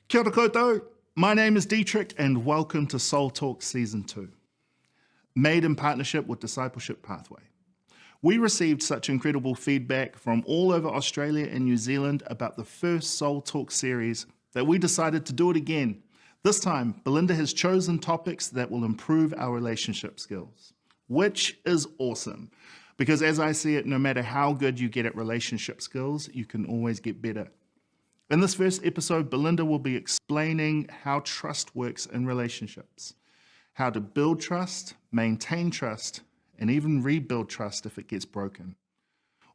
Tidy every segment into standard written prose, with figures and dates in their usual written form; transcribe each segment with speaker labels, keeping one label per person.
Speaker 1: Kia ora koutou. My name is Dietrich and welcome to Soul Talk Season 2, made in partnership with Discipleship Pathway. We received such incredible feedback from all over Australia and New Zealand about the first Soul Talk series that we decided to do it again. This time, Belinda has chosen topics that will improve our relationship skills, which is awesome. Because as I see it, no matter how good you get at relationship skills, you can always get better. In this first episode, Belinda will be explaining how trust works in relationships, how to build trust, maintain trust, and even rebuild trust if it gets broken.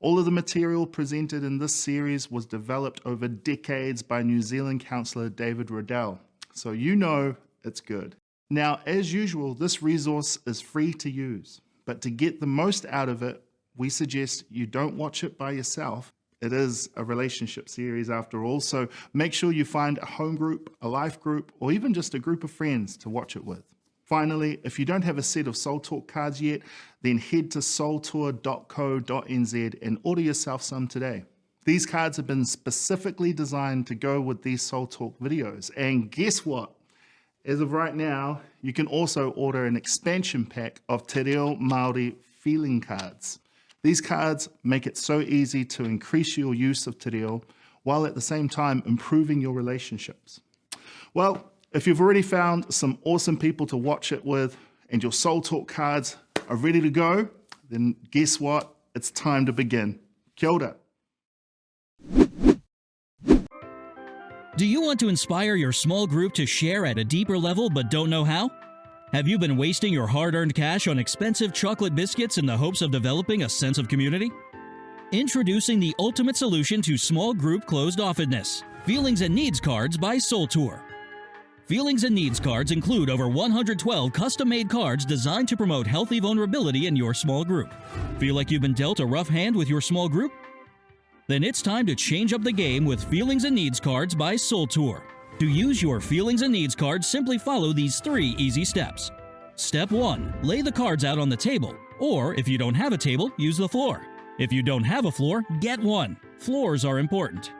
Speaker 1: All of the material presented in this series was developed over decades by New Zealand counsellor David Riddell, so you know it's good. Now, as usual, this resource is free to use, but to get the most out of it, we suggest you don't watch it by yourself. It is a relationship series after all, so make sure you find a home group, a life group, or even just a group of friends to watch it with. Finally, if you don't have a set of Soul Talk cards yet, then head to soultour.co.nz and order yourself some today. These cards have been specifically designed to go with these Soul Talk videos. And guess what? As of right now, you can also order an expansion pack of Te Reo Māori feeling cards. These cards make it so easy to increase your use of te reo while at the same time improving your relationships. Well, if you've already found some awesome people to watch it with and your Soul Talk cards are ready to go, then guess what? It's time to begin. Kia ora.
Speaker 2: Do you want to inspire your small group to share at a deeper level but don't know how? Have you been wasting your hard-earned cash on expensive chocolate biscuits in the hopes of developing a sense of community? Introducing the ultimate solution to small group closed-offedness, Feelings and Needs Cards by Soul Tour. Feelings and Needs Cards include over 112 custom-made cards designed to promote healthy vulnerability in your small group. Feel like you've been dealt a rough hand with your small group? Then it's time to change up the game with Feelings and Needs Cards by Soul Tour. To use your Feelings and Needs card, simply follow these 3 easy steps. Step 1. Lay the cards out on the table, or if you don't have a table, use the floor. If you don't have a floor, get one. Floors are important.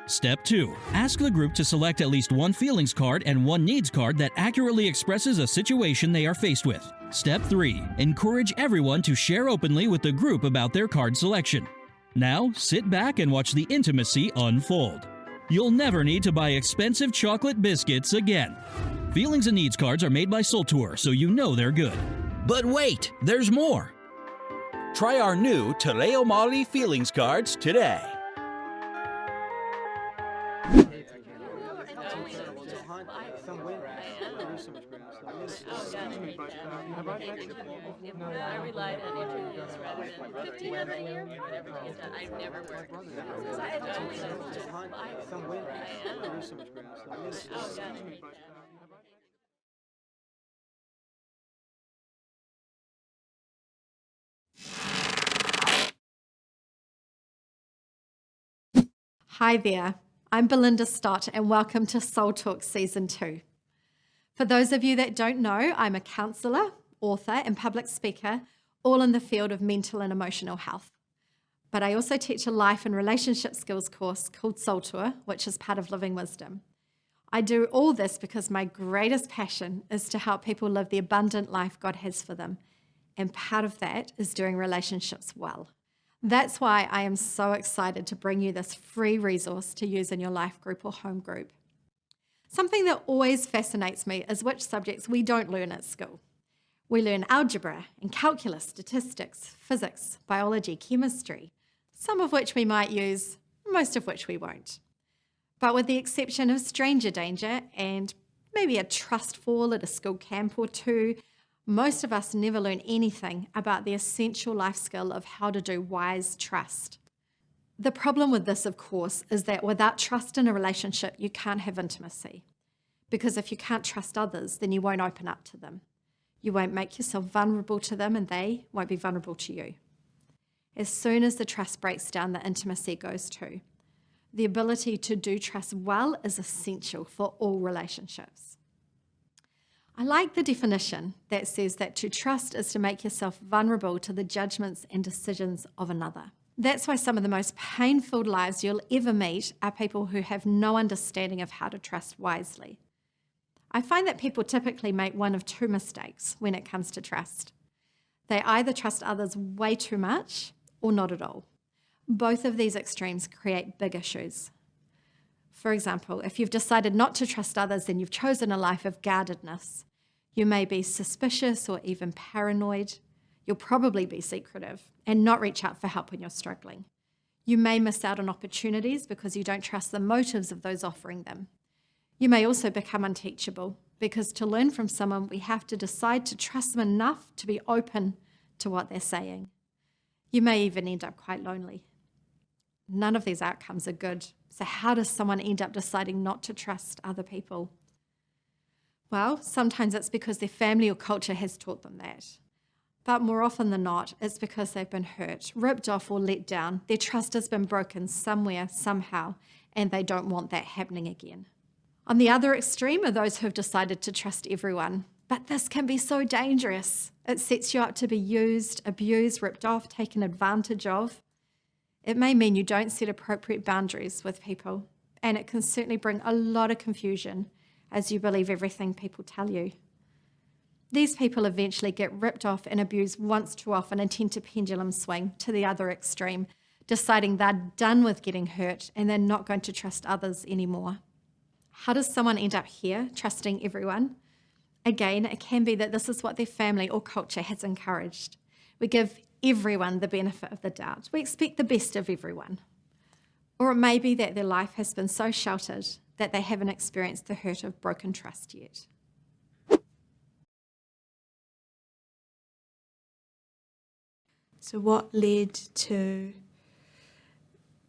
Speaker 2: Step 2. Ask the group to select at least one feelings card and one needs card that accurately expresses a situation they are faced with. Step 3. Encourage everyone to share openly with the group about their card selection. Now, sit back and watch the intimacy unfold. You'll never need to buy expensive chocolate biscuits again. Feelings and Needs cards are made by Soul Tour, so you know they're good. But wait, there's more. Try our new Te Reo Māori feelings cards today.
Speaker 3: I relied on interviews rather than 15 of a year, whatever it is. I've never worked. Because I had to only learn to fly.
Speaker 4: Hi there, I'm Belinda Stott and welcome to Soul Talk Season 2. For those of you that don't know, I'm a counsellor, author and public speaker, all in the field of mental and emotional health. But I also teach a life and relationship skills course called Soul Tour, which is part of Living Wisdom. I do all this because my greatest passion is to help people live the abundant life God has for them. And part of that is doing relationships well. That's why I am so excited to bring you this free resource to use in your life group or home group. Something that always fascinates me is which subjects we don't learn at school. We learn algebra and calculus, statistics, physics, biology, chemistry, some of which we might use, most of which we won't. But with the exception of stranger danger and maybe a trust fall at a school camp or two, most of us never learn anything about the essential life skill of how to do wise trust. The problem with this, of course, is that without trust in a relationship, you can't have intimacy. Because if you can't trust others, then you won't open up to them. You won't make yourself vulnerable to them and they won't be vulnerable to you. As soon as the trust breaks down, the intimacy goes too. The ability to do trust well is essential for all relationships. I like the definition that says that to trust is to make yourself vulnerable to the judgments and decisions of another. That's why some of the most painful lives you'll ever meet are people who have no understanding of how to trust wisely. I find that people typically make one of two mistakes when it comes to trust. They either trust others way too much or not at all. Both of these extremes create big issues. For example, if you've decided not to trust others, then you've chosen a life of guardedness. You may be suspicious or even paranoid. You'll probably be secretive and not reach out for help when you're struggling. You may miss out on opportunities because you don't trust the motives of those offering them. You may also become unteachable because to learn from someone, we have to decide to trust them enough to be open to what they're saying. You may even end up quite lonely. None of these outcomes are good. So how does someone end up deciding not to trust other people? Well, sometimes it's because their family or culture has taught them that. But more often than not, it's because they've been hurt, ripped off or let down. Their trust has been broken somewhere, somehow, and they don't want that happening again. On the other extreme are those who have decided to trust everyone. But this can be so dangerous. It sets you up to be used, abused, ripped off, taken advantage of. It may mean you don't set appropriate boundaries with people, and it can certainly bring a lot of confusion as you believe everything people tell you. These people eventually get ripped off and abused once too often and tend to pendulum swing to the other extreme, deciding they're done with getting hurt and they're not going to trust others anymore. How does someone end up here, trusting everyone? Again, it can be that this is what their family or culture has encouraged. We give everyone the benefit of the doubt. We expect the best of everyone. Or it may be that their life has been so sheltered that they haven't experienced the hurt of broken trust yet.
Speaker 5: So what led to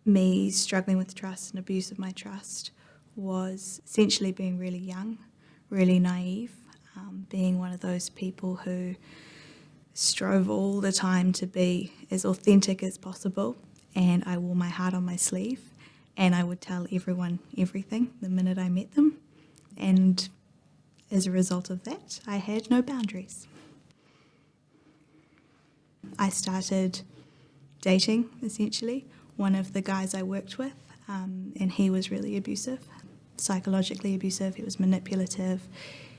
Speaker 5: me struggling with trust and abuse of my trust was essentially being really young, really naive, being one of those people who strove all the time to be as authentic as possible, and I wore my heart on my sleeve, and I would tell everyone everything the minute I met them, and as a result of that, I had no boundaries. I started dating, essentially, one of the guys I worked with, and he was really abusive, psychologically abusive. He was manipulative,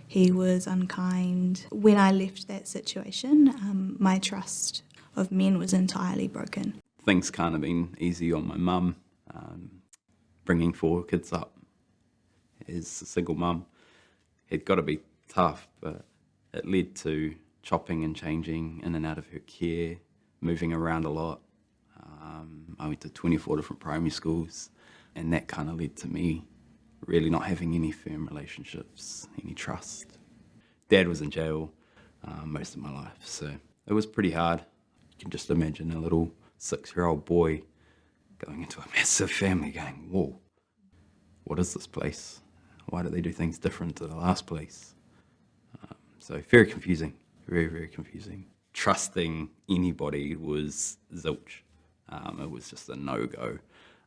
Speaker 5: he was unkind. When I left that situation, my trust of men was entirely broken.
Speaker 6: Things can't have been easy on my mum, bringing 4 kids up as a single mum. It got to be tough, but it led to chopping and changing in and out of her care, moving around a lot. I went to 24 different primary schools, and that kind of led to me really not having any firm relationships, any trust. Dad was in jail most of my life, so it was pretty hard. You can just imagine a little 6-year-old boy going into a massive family going, whoa, what is this place? Why do they do things different to the last place? So very confusing, very, very confusing. Trusting anybody was zilch. It was just a no-go.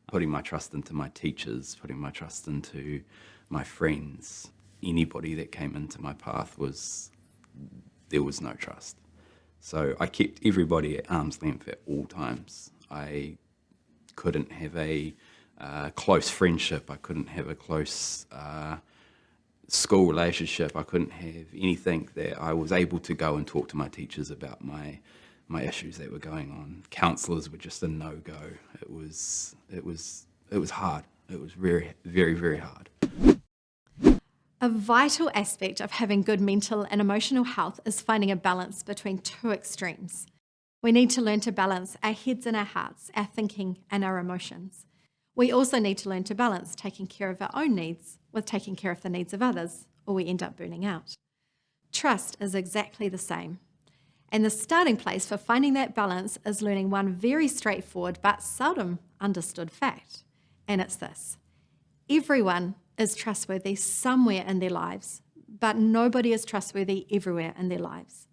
Speaker 6: Putting my trust into my teachers, putting my trust into my friends, anybody that came into my path there was no trust. So I kept everybody at arm's length at all times. I couldn't have a close friendship. I couldn't have a close school relationship. I couldn't have anything that I was able to go and talk to my teachers about my issues that were going on. Counsellors were just a no-go. It was hard. It was very, very, very hard.
Speaker 4: A vital aspect of having good mental and emotional health is finding a balance between two extremes. We need to learn to balance our heads and our hearts, our thinking and our emotions. We also need to learn to balance taking care of our own needs with taking care of the needs of others, or we end up burning out. Trust is exactly the same. And the starting place for finding that balance is learning one very straightforward but seldom understood fact. And it's this: everyone is trustworthy somewhere in their lives, but nobody is trustworthy everywhere in their lives.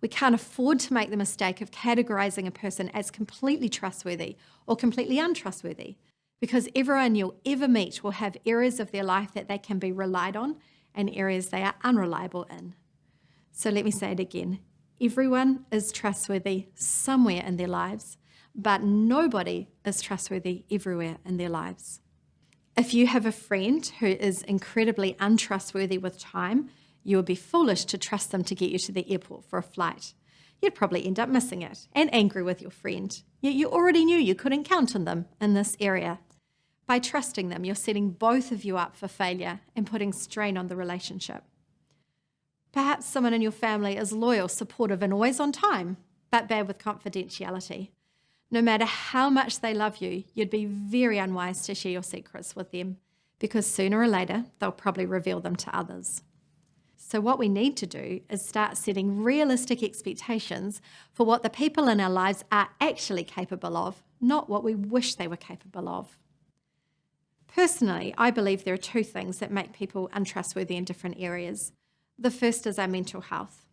Speaker 4: We can't afford to make the mistake of categorizing a person as completely trustworthy or completely untrustworthy, because everyone you'll ever meet will have areas of their life that they can be relied on and areas they are unreliable in. So let me say it again. Everyone is trustworthy somewhere in their lives, but nobody is trustworthy everywhere in their lives. If you have a friend who is incredibly untrustworthy with time, you would be foolish to trust them to get you to the airport for a flight. You'd probably end up missing it and angry with your friend. Yet you already knew you couldn't count on them in this area. By trusting them, you're setting both of you up for failure and putting strain on the relationship. Perhaps someone in your family is loyal, supportive, and always on time, but bad with confidentiality. No matter how much they love you, you'd be very unwise to share your secrets with them because sooner or later, they'll probably reveal them to others. So what we need to do is start setting realistic expectations for what the people in our lives are actually capable of, not what we wish they were capable of. Personally, I believe there are two things that make people untrustworthy in different areas. The first is our mental health.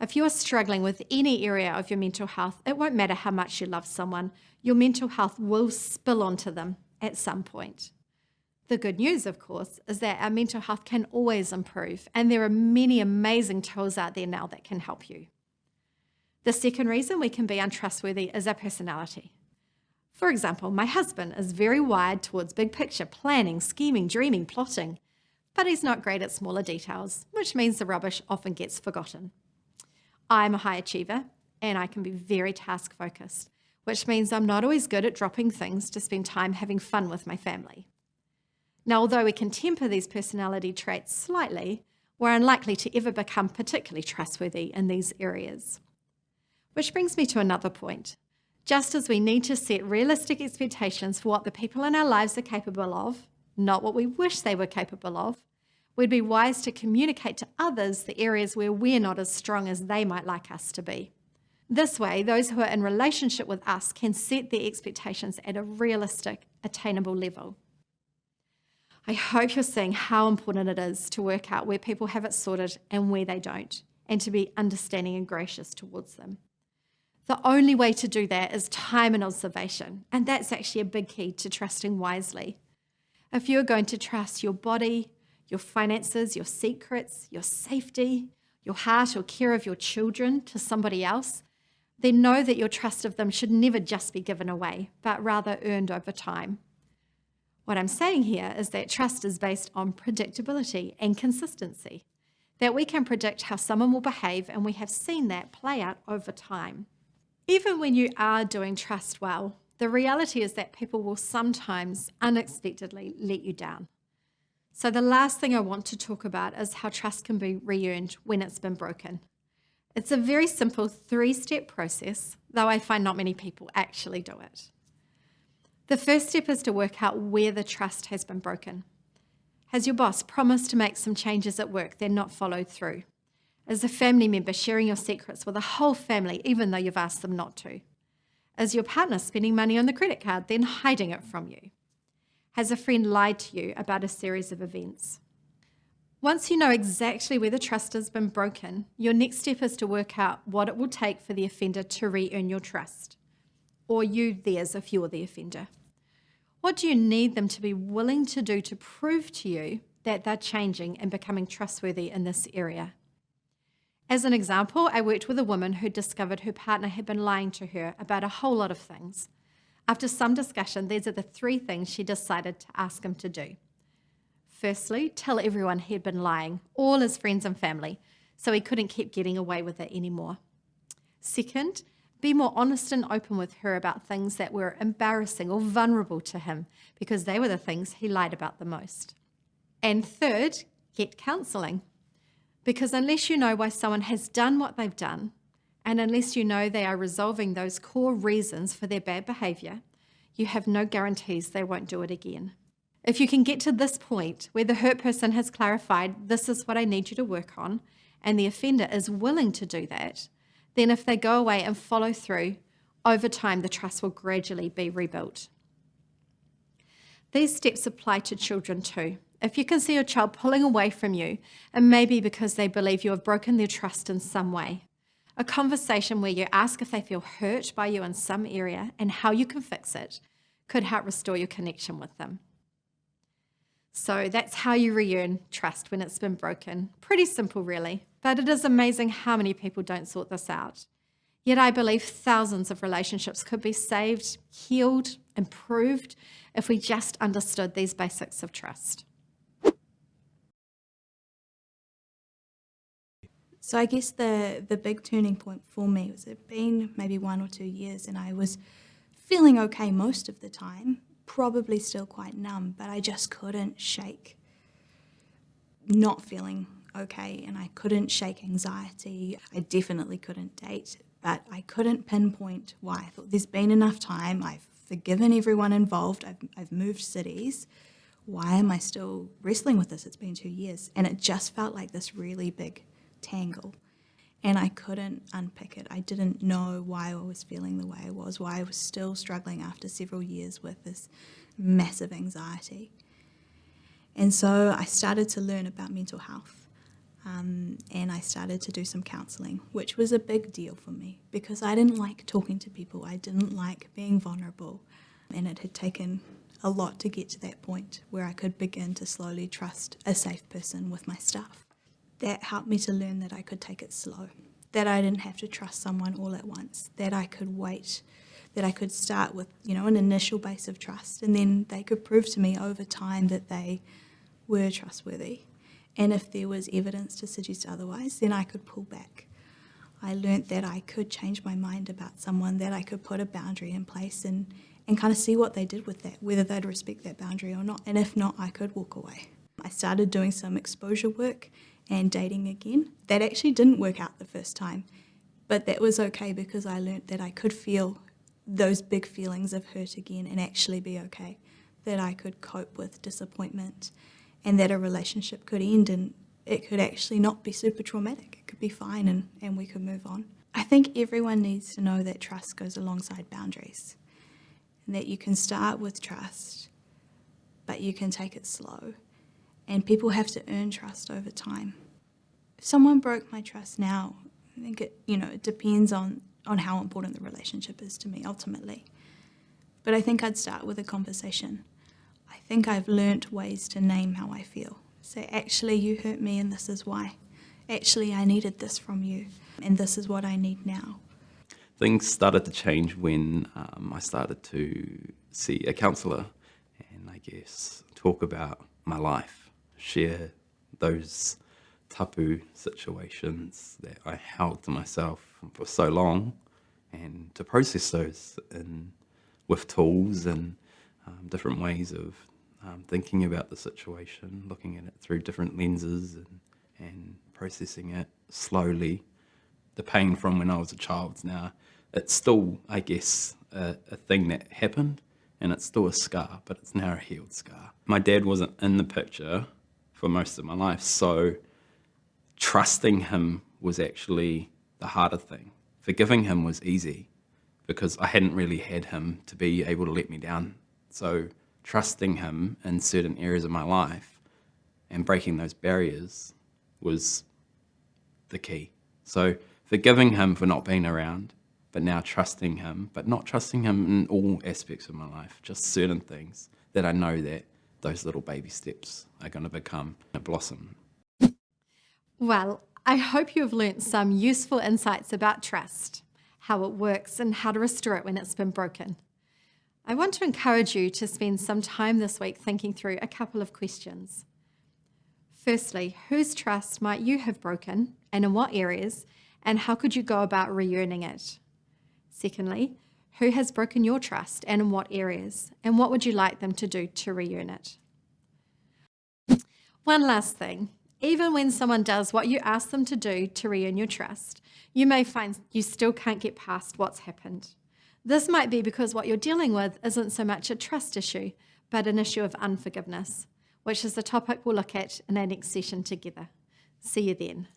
Speaker 4: If you are struggling with any area of your mental health, it won't matter how much you love someone, your mental health will spill onto them at some point. The good news, of course, is that our mental health can always improve, and there are many amazing tools out there now that can help you. The second reason we can be untrustworthy is our personality. For example, my husband is very wired towards big picture planning, scheming, dreaming, plotting, but he's not great at smaller details, which means the rubbish often gets forgotten. I'm a high achiever, and I can be very task-focused, which means I'm not always good at dropping things to spend time having fun with my family. Now, although we can temper these personality traits slightly, we're unlikely to ever become particularly trustworthy in these areas. Which brings me to another point. Just as we need to set realistic expectations for what the people in our lives are capable of, not what we wish they were capable of, we'd be wise to communicate to others the areas where we're not as strong as they might like us to be. This way, those who are in relationship with us can set their expectations at a realistic, attainable level. I hope you're seeing how important it is to work out where people have it sorted and where they don't, and to be understanding and gracious towards them. The only way to do that is time and observation, and that's actually a big key to trusting wisely. If you're going to trust your body, your finances, your secrets, your safety, your heart or care of your children to somebody else, then know that your trust of them should never just be given away, but rather earned over time. What I'm saying here is that trust is based on predictability and consistency, that we can predict how someone will behave, and we have seen that play out over time. Even when you are doing trust well, the reality is that people will sometimes unexpectedly let you down. So the last thing I want to talk about is how trust can be re-earned when it's been broken. It's a very simple 3-step process, though I find not many people actually do it. The first step is to work out where the trust has been broken. Has your boss promised to make some changes at work, then not followed through? Is a family member sharing your secrets with a whole family even though you've asked them not to? Is your partner spending money on the credit card, then hiding it from you? Has a friend lied to you about a series of events? Once you know exactly where the trust has been broken, your next step is to work out what it will take for the offender to re-earn your trust, or you theirs if you're the offender. What do you need them to be willing to do to prove to you that they're changing and becoming trustworthy in this area? As an example, I worked with a woman who discovered her partner had been lying to her about a whole lot of things. After some discussion, these are the 3 things she decided to ask him to do. Firstly, tell everyone he had been lying, all his friends and family, so he couldn't keep getting away with it anymore. Second, be more honest and open with her about things that were embarrassing or vulnerable to him, because they were the things he lied about the most. And third, get counselling. Because unless you know why someone has done what they've done, and unless you know they are resolving those core reasons for their bad behaviour, you have no guarantees they won't do it again. If you can get to this point where the hurt person has clarified, this is what I need you to work on, and the offender is willing to do that, then if they go away and follow through, over time the trust will gradually be rebuilt. These steps apply to children too. If you can see your child pulling away from you, it may be because they believe you have broken their trust in some way. A conversation where you ask if they feel hurt by you in some area and how you can fix it could help restore your connection with them. So that's how you re-earn trust when it's been broken. Pretty simple, really. But it is amazing how many people don't sort this out. Yet I believe thousands of relationships could be saved, healed, improved if we just understood these basics of trust.
Speaker 5: So I guess the big turning point for me was it been maybe 1 or 2 years, and I was feeling okay most of the time, probably still quite numb, but I just couldn't shake not feeling okay, and I couldn't shake anxiety. I definitely couldn't date, but I couldn't pinpoint why. I thought there's been enough time, I've forgiven everyone involved, I've moved cities. Why am I still wrestling with this? It's been 2 years, and it just felt like this really big tangle, and I couldn't unpick it. I didn't know why I was feeling the way I was, why I was still struggling after several years with this massive anxiety. And so I started to learn about mental health, and I started to do some counselling, which was a big deal for me because I didn't like talking to people. I didn't like being vulnerable, and it had taken a lot to get to that point where I could begin to slowly trust a safe person with my stuff. That helped me to learn that I could take it slow, that I didn't have to trust someone all at once, that I could wait, that I could start with, an initial base of trust, and then they could prove to me over time that they were trustworthy. And if there was evidence to suggest otherwise, then I could pull back. I learnt that I could change my mind about someone, that I could put a boundary in place and kind of see what they did with that, whether they'd respect that boundary or not. And if not, I could walk away. I started doing some exposure work and dating again. That actually didn't work out the first time, but that was okay because I learnt that I could feel those big feelings of hurt again and actually be okay, that I could cope with disappointment, and that a relationship could end and it could actually not be super traumatic. It could be fine and we could move on. I think everyone needs to know that trust goes alongside boundaries, and that you can start with trust, but you can take it slow. And people have to earn trust over time. If someone broke my trust now, I think it depends on how important the relationship is to me ultimately. But I think I'd start with a conversation. I think I've learnt ways to name how I feel. Say, actually, you hurt me and this is why. Actually, I needed this from you and this is what I need now.
Speaker 6: Things started to change when I started to see a counsellor and I guess talk about my life. Share those tapu situations that I held to myself for so long, and to process those with tools and different ways of thinking about the situation, looking at it through different lenses and processing it slowly. The pain from when I was a child now, it's still, I guess, a thing that happened, and it's still a scar, but it's now a healed scar. My dad wasn't in the picture for most of my life, so trusting him was actually the harder thing. Forgiving him was easy because I hadn't really had him to be able to let me down. So trusting him in certain areas of my life and breaking those barriers was the key. So forgiving him for not being around, but now trusting him, but not trusting him in all aspects of my life, just certain things that I know that those little baby steps are going to become a blossom.
Speaker 4: Well, I hope you have learnt some useful insights about trust, how it works and how to restore it when it's been broken. I want to encourage you to spend some time this week thinking through a couple of questions. Firstly, whose trust might you have broken and in what areas, and how could you go about re-earning it? Secondly, who has broken your trust and in what areas, and what would you like them to do to re-earn it? One last thing, even when someone does what you ask them to do to re-earn your trust, you may find you still can't get past what's happened. This might be because what you're dealing with isn't so much a trust issue, but an issue of unforgiveness, which is the topic we'll look at in our next session together. See you then.